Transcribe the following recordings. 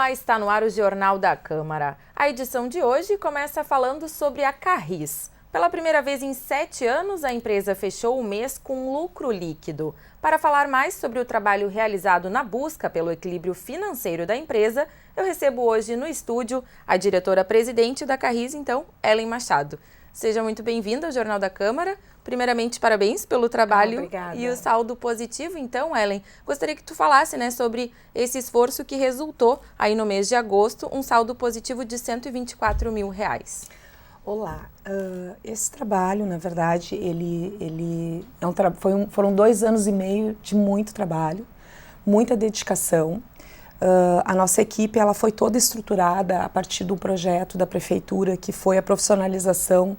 Olá, está no ar o Jornal da Câmara. A edição de hoje começa falando sobre a Carris. Pela primeira vez em 7 anos, a empresa fechou o mês com lucro líquido. Para falar mais sobre o trabalho realizado na busca pelo equilíbrio financeiro da empresa, eu recebo hoje no estúdio a diretora-presidente da Carris, então, Ellen Machado. Seja muito bem-vinda ao Jornal da Câmara. Primeiramente, parabéns pelo trabalho e o saldo positivo. Então, Ellen, gostaria que tu falasse, sobre esse esforço que resultou aí no mês de agosto, um saldo positivo de R$124 mil. Olá, esse trabalho, na verdade, ele é foram 2 anos e meio de muito trabalho, muita dedicação. A nossa equipe ela foi toda estruturada a partir do projeto da prefeitura, que foi a profissionalização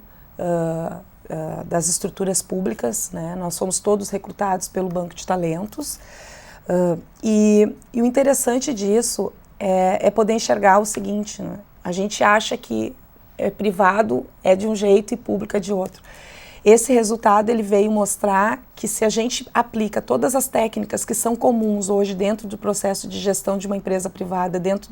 das estruturas públicas, né? Nós fomos todos recrutados pelo Banco de Talentos. E o interessante disso é poder enxergar o seguinte, né? A gente acha que privado é de um jeito e público é de outro. Esse resultado ele veio mostrar que se a gente aplica todas as técnicas que são comuns hoje dentro do processo de gestão de uma empresa privada, dentro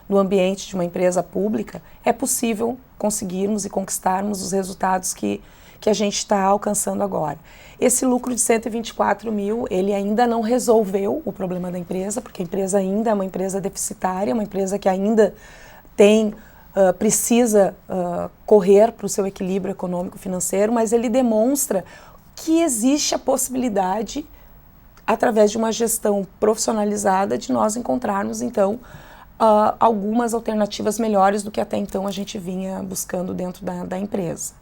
do ambiente de uma empresa pública, é possível conseguirmos e conquistarmos os resultados que a gente está alcançando agora. Esse lucro de 124 mil, ele ainda não resolveu o problema da empresa, porque a empresa ainda é uma empresa deficitária, uma empresa que ainda precisa correr para o seu equilíbrio econômico-financeiro, mas ele demonstra que existe a possibilidade, através de uma gestão profissionalizada, de nós encontrarmos, então, algumas alternativas melhores do que até então a gente vinha buscando dentro da empresa.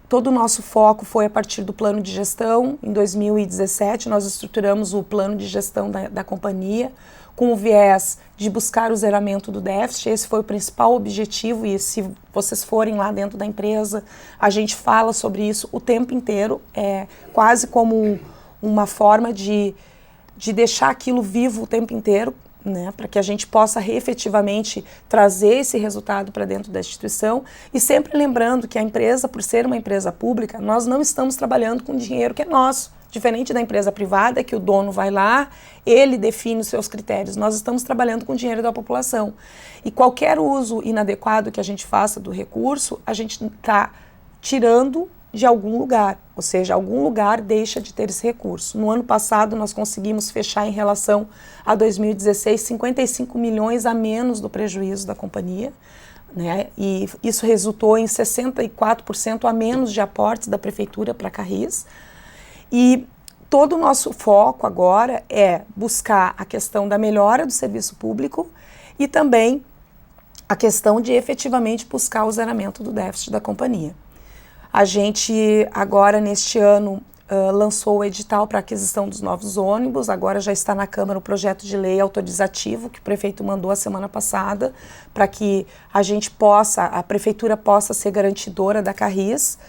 Todo o nosso foco foi a partir do plano de gestão. Em 2017, nós estruturamos o plano de gestão da companhia, com o viés de buscar o zeramento do déficit. Esse foi o principal objetivo e se vocês forem lá dentro da empresa, a gente fala sobre isso o tempo inteiro, quase como uma forma de deixar aquilo vivo o tempo inteiro, né, para que a gente possa efetivamente trazer esse resultado para dentro da instituição e sempre lembrando que a empresa, por ser uma empresa pública, nós não estamos trabalhando com dinheiro que é nosso. Diferente da empresa privada, que o dono vai lá, ele define os seus critérios. Nós estamos trabalhando com o dinheiro da população. E qualquer uso inadequado que a gente faça do recurso, a gente está tirando de algum lugar. Ou seja, algum lugar deixa de ter esse recurso. No ano passado, nós conseguimos fechar em relação a 2016, 55 milhões a menos do prejuízo da companhia, né? E isso resultou em 64% a menos de aportes da prefeitura para a Carris. E todo o nosso foco agora é buscar a questão da melhora do serviço público e também a questão de efetivamente buscar o zeramento do déficit da companhia. A gente agora, neste ano, lançou o edital para aquisição dos novos ônibus, agora já está na Câmara o projeto de lei autorizativo que o prefeito mandou a semana passada para que a prefeitura possa ser garantidora da Carris,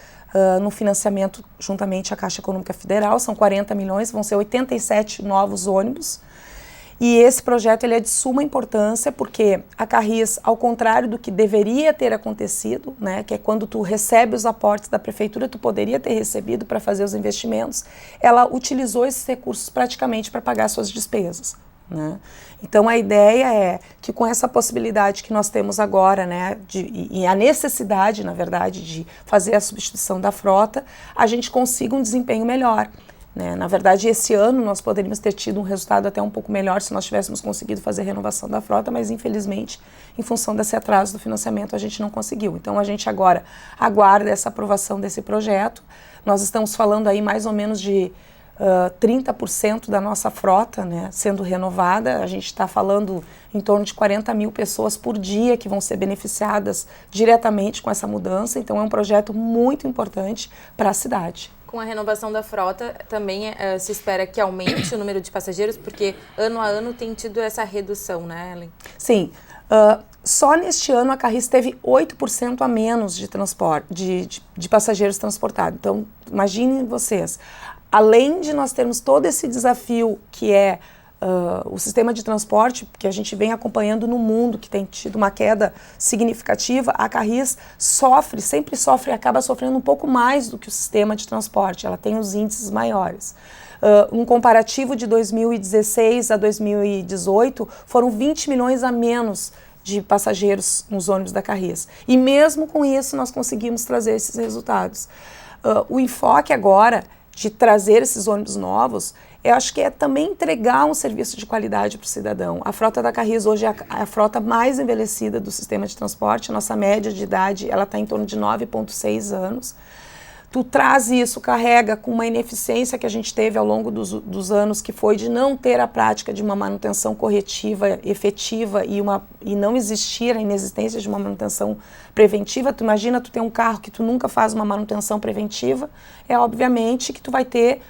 no financiamento juntamente à Caixa Econômica Federal, são 40 milhões, vão ser 87 novos ônibus. E esse projeto ele é de suma importância porque a Carris, ao contrário do que deveria ter acontecido, né, que é quando tu recebe os aportes da prefeitura, tu poderia ter recebido para fazer os investimentos, ela utilizou esses recursos praticamente para pagar suas despesas, né? Então a ideia é que com essa possibilidade que nós temos agora, né, e a necessidade, na verdade, de fazer a substituição da frota, a gente consiga um desempenho melhor, né? Na verdade, esse ano nós poderíamos ter tido um resultado até um pouco melhor se nós tivéssemos conseguido fazer a renovação da frota, mas infelizmente, em função desse atraso do financiamento, a gente não conseguiu. Então a gente agora aguarda essa aprovação desse projeto. Nós estamos falando aí mais ou menos de 30% da nossa frota, né, sendo renovada. A gente está falando em torno de 40 mil pessoas por dia que vão ser beneficiadas diretamente com essa mudança. Então é um projeto muito importante para a cidade. Com a renovação da frota, também se espera que aumente o número de passageiros, porque ano a ano tem tido essa redução, né, Ellen? Sim. Só neste ano a Carris teve 8% a menos de passageiros transportados. Então, imaginem vocês, além de nós termos todo esse desafio que é o sistema de transporte, que a gente vem acompanhando no mundo, que tem tido uma queda significativa, a Carris sempre sofre e acaba sofrendo um pouco mais do que o sistema de transporte, ela tem os índices maiores. Um comparativo de 2016 a 2018, foram 20 milhões a menos de passageiros nos ônibus da Carris. E mesmo com isso, nós conseguimos trazer esses resultados. O enfoque agora de trazer esses ônibus novos, eu acho que é também entregar um serviço de qualidade para o cidadão. A frota da Carris hoje é a frota mais envelhecida do sistema de transporte. A nossa média de idade está em torno de 9,6 anos. Tu traz isso, carrega com uma ineficiência que a gente teve ao longo dos anos, que foi de não ter a prática de uma manutenção corretiva, efetiva, e não existir a inexistência de uma manutenção preventiva. Tu imagina tu ter um carro que tu nunca faz uma manutenção preventiva, é obviamente que tu vai ter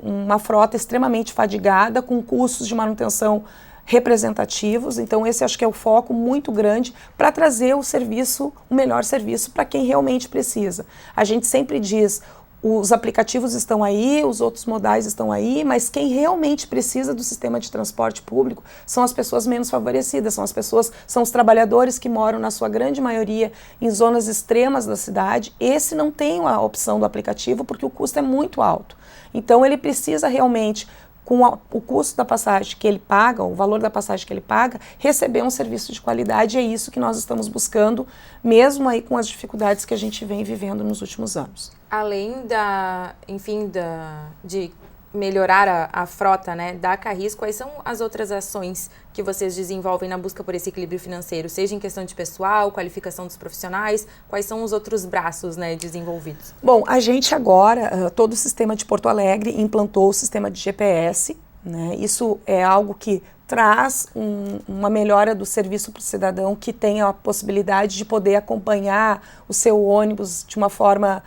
uma frota extremamente fadigada, com custos de manutenção representativos. Então esse acho que é o foco muito grande para trazer o melhor serviço para quem realmente precisa. A gente sempre diz, os aplicativos estão aí, os outros modais estão aí, mas quem realmente precisa do sistema de transporte público são as pessoas menos favorecidas, são os trabalhadores que moram, na sua grande maioria, em zonas extremas da cidade. Esse não tem a opção do aplicativo porque o custo é muito alto. Então ele precisa realmente, com o custo da passagem que ele paga, o valor da passagem que ele paga, receber um serviço de qualidade. É isso que nós estamos buscando, mesmo aí com as dificuldades que a gente vem vivendo nos últimos anos. Além de melhorar a frota, né, da Carris, quais são as outras ações que vocês desenvolvem na busca por esse equilíbrio financeiro, seja em questão de pessoal, qualificação dos profissionais, quais são os outros braços, né, desenvolvidos? Bom, a gente agora, todo o sistema de Porto Alegre implantou o sistema de GPS, né, isso é algo que traz uma melhora do serviço para o cidadão, que tem a possibilidade de poder acompanhar o seu ônibus de uma forma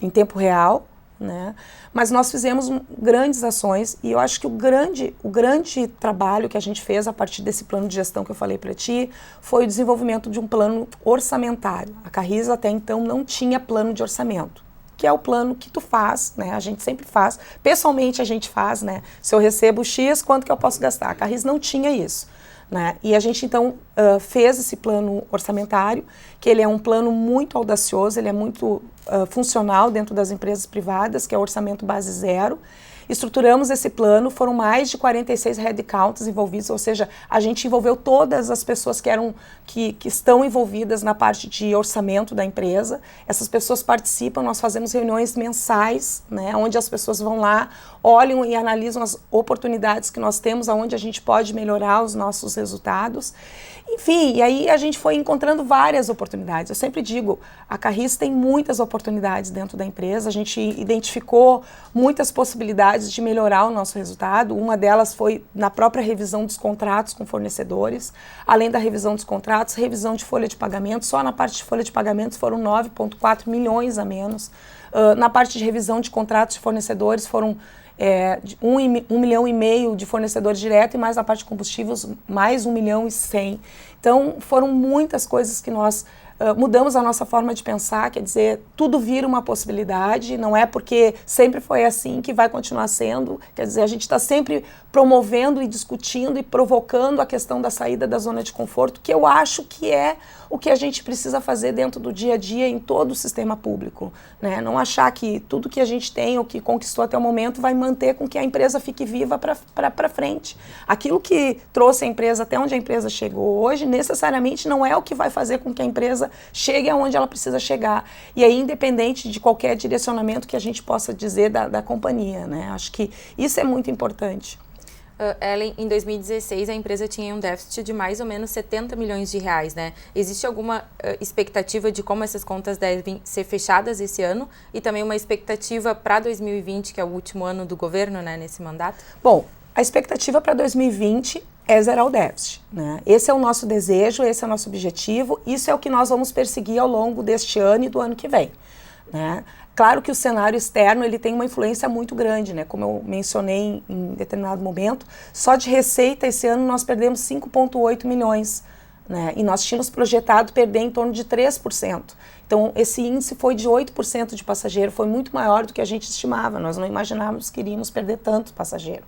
em tempo real, né? Mas nós fizemos grandes ações e eu acho que o grande trabalho que a gente fez a partir desse plano de gestão que eu falei para ti foi o desenvolvimento de um plano orçamentário. A Carris até então não tinha plano de orçamento, que é o plano que tu faz, né? A gente sempre faz, pessoalmente a gente faz, né? Se eu recebo X, quanto que eu posso gastar? A Carris não tinha isso, né? E a gente então fez esse plano orçamentário, que ele é um plano muito audacioso, ele é muito funcional dentro das empresas privadas, que é o orçamento base zero. Estruturamos esse plano, foram mais de 46 headcounts envolvidos, ou seja, a gente envolveu todas as pessoas que estão envolvidas na parte de orçamento da empresa. Essas pessoas participam, nós fazemos reuniões mensais, né, onde as pessoas vão lá, olham e analisam as oportunidades que nós temos, aonde a gente pode melhorar os nossos resultados. Enfim, e aí a gente foi encontrando várias oportunidades. Eu sempre digo, a Carris tem muitas oportunidades dentro da empresa, a gente identificou muitas possibilidades de melhorar o nosso resultado. Uma delas foi na própria revisão dos contratos com fornecedores. Além da revisão dos contratos, revisão de folha de pagamento. Só na parte de folha de pagamentos foram 9,4 milhões a menos. Na parte de revisão de contratos de fornecedores foram 1,5 milhão de fornecedores diretos e mais na parte de combustíveis, mais 1,1 milhão. Então, foram muitas coisas que nós mudamos a nossa forma de pensar, quer dizer, tudo vira uma possibilidade, não é porque sempre foi assim que vai continuar sendo, quer dizer, a gente está sempre promovendo e discutindo e provocando a questão da saída da zona de conforto, que eu acho que é o que a gente precisa fazer dentro do dia a dia em todo o sistema público, né? Não achar que tudo que a gente tem ou que conquistou até o momento vai manter com que a empresa fique viva para frente. Aquilo que trouxe a empresa até onde a empresa chegou hoje, necessariamente não é o que vai fazer com que a empresa chegue aonde ela precisa chegar. E aí, independente de qualquer direcionamento que a gente possa dizer da companhia, né? Acho que isso é muito importante. Ellen, em 2016 a empresa tinha um déficit de mais ou menos 70 milhões de reais, né? Existe alguma expectativa de como essas contas devem ser fechadas esse ano e também uma expectativa para 2020, que é o último ano do governo, né, nesse mandato? Bom, a expectativa para 2020 é zerar o déficit, né? Esse é o nosso desejo, esse é o nosso objetivo, isso é o que nós vamos perseguir ao longo deste ano e do ano que vem, né? Claro que o cenário externo ele tem uma influência muito grande, né? Como eu mencionei em determinado momento, só de receita esse ano nós perdemos 5,8 milhões, né? E nós tínhamos projetado perder em torno de 3%. Então, esse índice foi de 8% de passageiro, foi muito maior do que a gente estimava, nós não imaginávamos que iríamos perder tanto passageiro.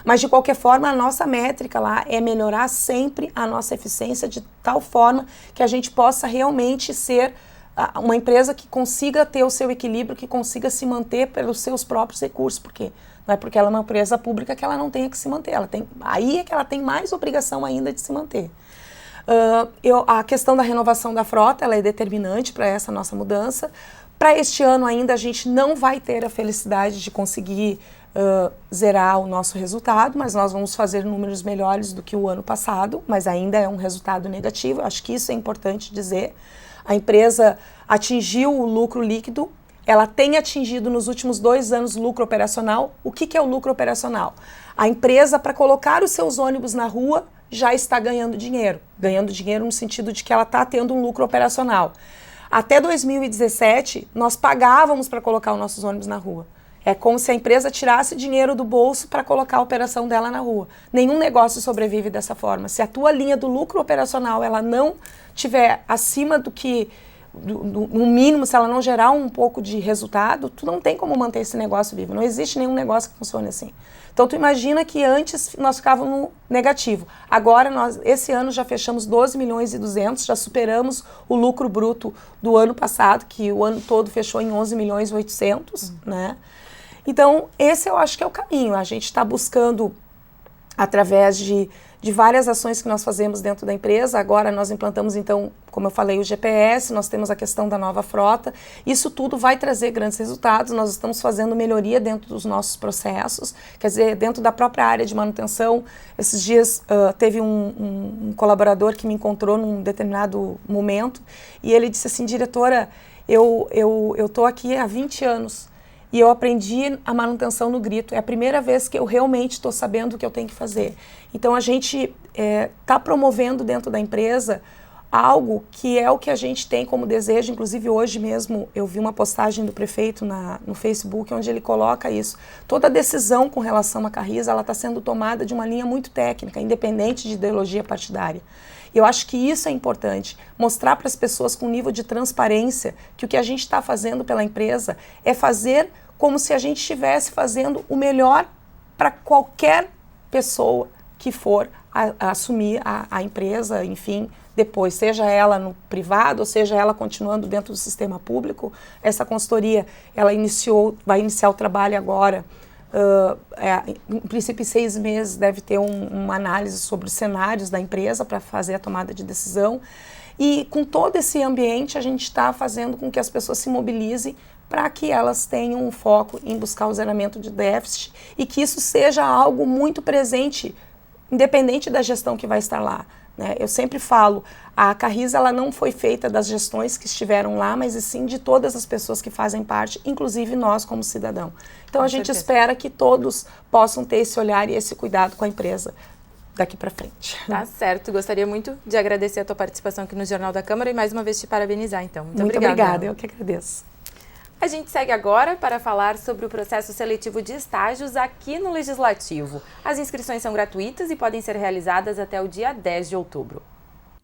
Mas, de qualquer forma, a nossa métrica lá é melhorar sempre a nossa eficiência de tal forma que a gente possa realmente ser uma empresa que consiga ter o seu equilíbrio, que consiga se manter pelos seus próprios recursos. Por quê? Não é porque ela é uma empresa pública que ela não tenha que se manter. Aí é que ela tem mais obrigação ainda de se manter. A questão da renovação da frota, ela é determinante para essa nossa mudança. Para este ano ainda a gente não vai ter a felicidade de conseguir zerar o nosso resultado, mas nós vamos fazer números melhores do que o ano passado, mas ainda é um resultado negativo. Acho que isso é importante dizer. A empresa atingiu o lucro líquido, ela tem atingido nos últimos 2 anos lucro operacional. O que é o lucro operacional? A empresa, para colocar os seus ônibus na rua, já está ganhando dinheiro. Ganhando dinheiro no sentido de que ela está tendo um lucro operacional. Até 2017, nós pagávamos para colocar os nossos ônibus na rua. É como se a empresa tirasse dinheiro do bolso para colocar a operação dela na rua. Nenhum negócio sobrevive dessa forma. Se a tua linha do lucro operacional ela não tiver acima do que, no mínimo, se ela não gerar um pouco de resultado, tu não tem como manter esse negócio vivo. Não existe nenhum negócio que funcione assim. Então, tu imagina que antes nós ficávamos no negativo. Agora, esse ano já fechamos 12 milhões e 200, já superamos o lucro bruto do ano passado, que o ano todo fechou em 11 milhões e 800, né? Então, esse eu acho que é o caminho. A gente está buscando, através de várias ações que nós fazemos dentro da empresa. Agora nós implantamos, então, como eu falei, o GPS, nós temos a questão da nova frota. Isso tudo vai trazer grandes resultados. Nós estamos fazendo melhoria dentro dos nossos processos, quer dizer, dentro da própria área de manutenção. Esses dias teve um colaborador que me encontrou num determinado momento e ele disse assim: diretora, eu estou aqui há 20 anos. E eu aprendi a manutenção no grito. É a primeira vez que eu realmente estou sabendo o que eu tenho que fazer. Então, a gente está promovendo dentro da empresa algo que é o que a gente tem como desejo. Inclusive, hoje mesmo, eu vi uma postagem do prefeito no Facebook, onde ele coloca isso. Toda decisão com relação à Carris, ela está sendo tomada de uma linha muito técnica, independente de ideologia partidária. Eu acho que isso é importante, mostrar para as pessoas com nível de transparência que o que a gente está fazendo pela empresa é fazer como se a gente estivesse fazendo o melhor para qualquer pessoa que for assumir a empresa, enfim, depois, seja ela no privado, ou seja ela continuando dentro do sistema público. Essa consultoria, ela vai iniciar o trabalho agora. Em princípio, em 6 meses deve ter uma análise sobre os cenários da empresa para fazer a tomada de decisão. E com todo esse ambiente, a gente está fazendo com que as pessoas se mobilizem para que elas tenham um foco em buscar o zeramento de déficit e que isso seja algo muito presente, independente da gestão que vai estar lá, né? Eu sempre falo, a Carris ela não foi feita das gestões que estiveram lá, mas sim de todas as pessoas que fazem parte, inclusive nós como cidadão. Então a gente espera que todos possam ter esse olhar e esse cuidado com a empresa daqui para frente. Tá certo. Gostaria muito de agradecer a tua participação aqui no Jornal da Câmara e mais uma vez te parabenizar, então. Muito obrigada, eu que agradeço. A gente segue agora para falar sobre o processo seletivo de estágios aqui no Legislativo. As inscrições são gratuitas e podem ser realizadas até o dia 10 de outubro.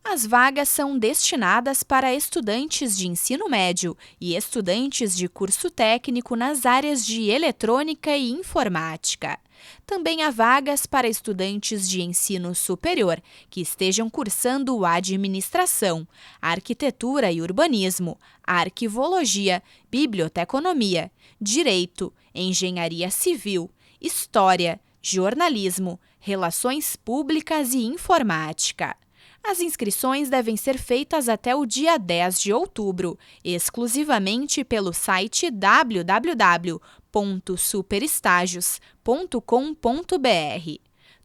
As vagas são destinadas para estudantes de ensino médio e estudantes de curso técnico nas áreas de eletrônica e informática. Também há vagas para estudantes de ensino superior que estejam cursando administração, arquitetura e urbanismo, arquivologia, biblioteconomia, direito, engenharia civil, história, jornalismo, relações públicas e informática. As inscrições devem ser feitas até o dia 10 de outubro, exclusivamente pelo site www.superestagios.com.br.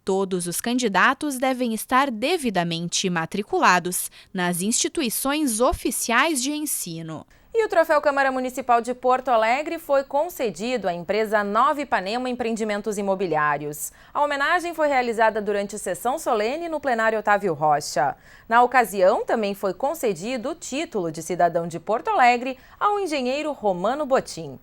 Todos os candidatos devem estar devidamente matriculados nas instituições oficiais de ensino. E o Troféu Câmara Municipal de Porto Alegre foi concedido à empresa Nova Ipanema Empreendimentos Imobiliários. A homenagem foi realizada durante sessão solene no plenário Otávio Rocha. Na ocasião, também foi concedido o título de cidadão de Porto Alegre ao engenheiro Romano Botim.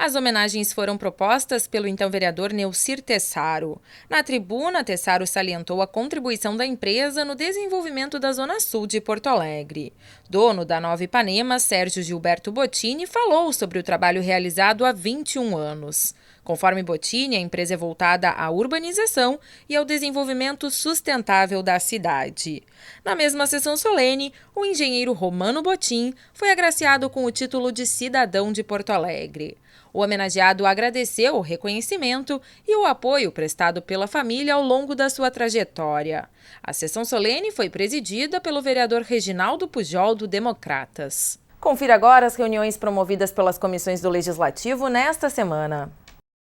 As homenagens foram propostas pelo então vereador Neucir Tessaro. Na tribuna, Tessaro salientou a contribuição da empresa no desenvolvimento da Zona Sul de Porto Alegre. Dono da Nova Ipanema, Sérgio Gilberto Bottini, falou sobre o trabalho realizado há 21 anos. Conforme Bottini, a empresa é voltada à urbanização e ao desenvolvimento sustentável da cidade. Na mesma sessão solene, o engenheiro Romano Botim foi agraciado com o título de Cidadão de Porto Alegre. O homenageado agradeceu o reconhecimento e o apoio prestado pela família ao longo da sua trajetória. A sessão solene foi presidida pelo vereador Reginaldo Pujol, do Democratas. Confira agora as reuniões promovidas pelas comissões do Legislativo nesta semana.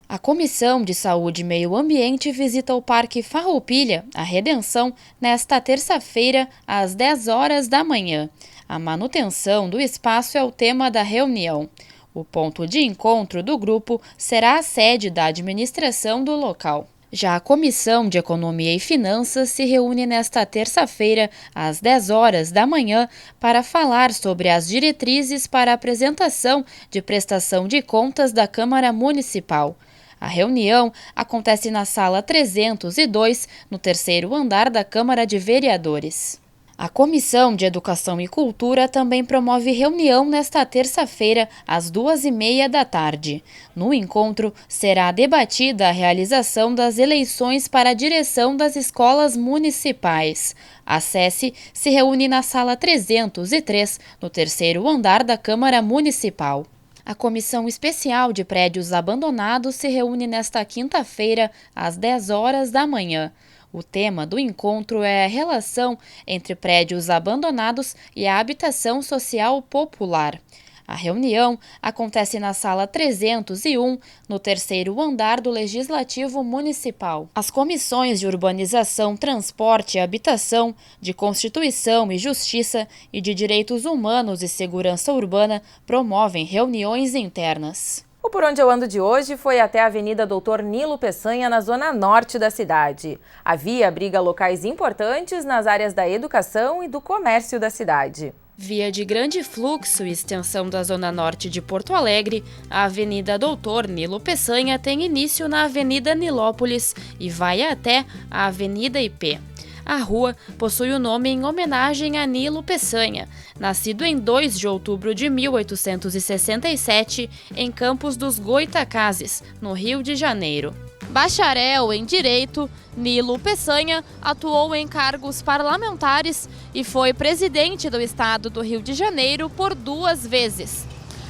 A Comissão de Saúde e Meio Ambiente visita o Parque Farroupilha, a Redenção, nesta terça-feira, às 10 horas da manhã. A manutenção do espaço é o tema da reunião. O ponto de encontro do grupo será a sede da administração do local. Já a Comissão de Economia e Finanças se reúne nesta terça-feira, às 10 horas da manhã, para falar sobre as diretrizes para a apresentação de prestação de contas da Câmara Municipal. A reunião acontece na Sala 302, no terceiro andar da Câmara de Vereadores. A Comissão de Educação e Cultura também promove reunião nesta terça-feira, às 2h30 da tarde. No encontro, será debatida a realização das eleições para a direção das escolas municipais. A SESI se reúne na Sala 303, no terceiro andar da Câmara Municipal. A Comissão Especial de Prédios Abandonados se reúne nesta quinta-feira, às 10 horas da manhã. O tema do encontro é a relação entre prédios abandonados e a habitação social popular. A reunião acontece na Sala 301, no terceiro andar do Legislativo Municipal. As comissões de Urbanização, Transporte e Habitação, de Constituição e Justiça e de Direitos Humanos e Segurança Urbana promovem reuniões internas. O Por Onde Eu Ando de hoje foi até a Avenida Doutor Nilo Peçanha, na zona norte da cidade. A via abriga locais importantes nas áreas da educação e do comércio da cidade. Via de grande fluxo e extensão da zona norte de Porto Alegre, a Avenida Doutor Nilo Peçanha tem início na Avenida Nilópolis e vai até a Avenida IP. A rua possui o nome em homenagem a Nilo Peçanha, nascido em 2 de outubro de 1867 em Campos dos Goitacazes, no Rio de Janeiro. Bacharel em Direito, Nilo Peçanha atuou em cargos parlamentares e foi presidente do Estado do Rio de Janeiro por 2 vezes.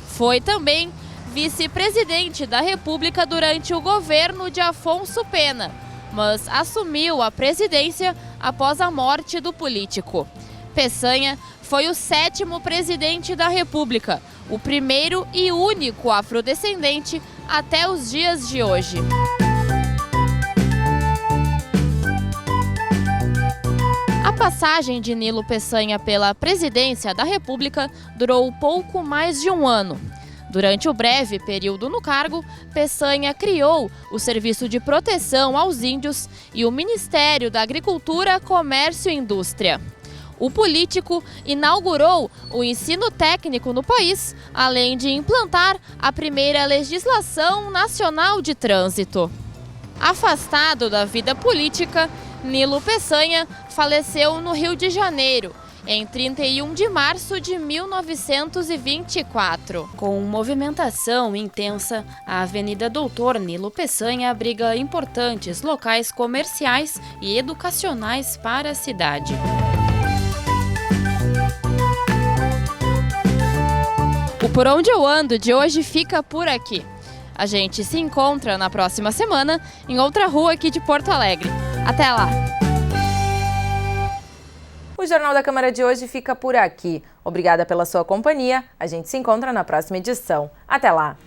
Foi também vice-presidente da República durante o governo de Afonso Pena, mas assumiu a presidência após a morte do político. Peçanha foi o 7º presidente da República, o primeiro e único afrodescendente até os dias de hoje. A passagem de Nilo Peçanha pela presidência da República durou pouco mais de 1 ano. Durante o breve período no cargo, Peçanha criou o Serviço de Proteção aos Índios e o Ministério da Agricultura, Comércio e Indústria. O político inaugurou o ensino técnico no país, além de implantar a primeira legislação nacional de trânsito. Afastado da vida política, Nilo Peçanha faleceu no Rio de Janeiro, em 31 de março de 1924. Com movimentação intensa, a Avenida Doutor Nilo Peçanha abriga importantes locais comerciais e educacionais para a cidade. O Por Onde Eu Ando de hoje fica por aqui. A gente se encontra na próxima semana em outra rua aqui de Porto Alegre. Até lá! O Jornal da Câmara de hoje fica por aqui. Obrigada pela sua companhia. A gente se encontra na próxima edição. Até lá!